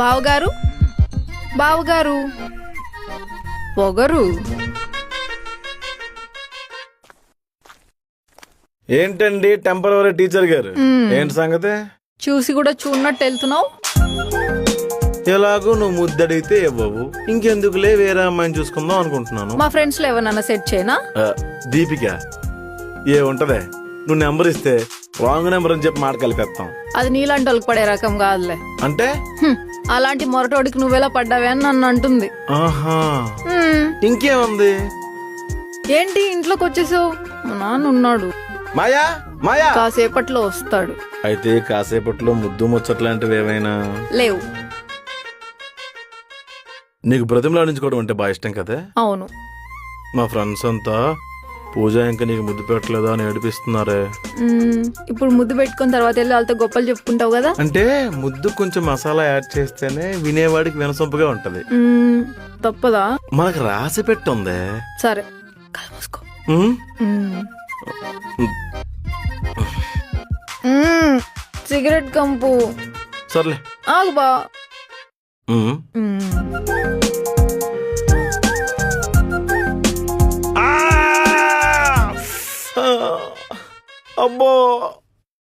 బావగారు బావగారు పొగరు ఏంటండి టెంపరవరీ టీచర్ గారు? ఏంటి సంగతి? చూసి కూడా చూడనట్టు వెళ్తున్నావు. ఎలాగో నువ్వు ముద్దడిగితే ఇవ్వవు, ఇంకెందుకులే వేరే అమ్మాయిని చూసుకుందాం అనుకుంటున్నాను. మా ఫ్రెండ్స్ లో ఎవరన్నా సెట్ చేయనా? దీపిక ఏ ఉంటదే, నువ్వు నెంబర్ ఇస్తే రాంగ్ నెంబర్ అని చెప్పి మాట కలిపేస్తాం. అది నీలాంటి వాళ్ళకి పడే రకం కాదులే. అంటే అలాంటి మొరటోడికి నువ్వెలా పడ్డావే అని నన్ను అంటుంది. ఆహా, ఇంకేముంది? ఏంటి ఇంట్లోకి వచ్చేసావు? మా నాన్న ఉన్నాడు. మాయా మాయా కాసేపట్లో వస్తాడు. అయితే కాసేపట్లో ముద్దు ముచ్చట్లాంటివి ఏమైనా లేవు. నీకు బ్రతిమలాడించుకోవడం అంటే బాగా ఇష్టం కదా? అవును. మా ఫ్రెండ్స్ అంతా పూజ ఇంకా నీకు ముద్దు పెట్టలేదా అని ఏడిపిస్తున్నారే. ఇప్పుడు ముద్దు పెట్టుకున్న తర్వాత వెళ్ళి వాళ్ళతో గొప్పలు చెప్పుకుంటావు కదా. అంటే ముద్దు కొంచెం మసాలా యాడ్ చేస్తేనే వినేవాడికి వినసొంపుగా ఉంటది. తప్పదా? మనకు రాసి పెట్టుందే. సరే కళ్ళు మూసుకో. సిగరెట్ కంపు. సర్లే ఆగు బా. అబ్బో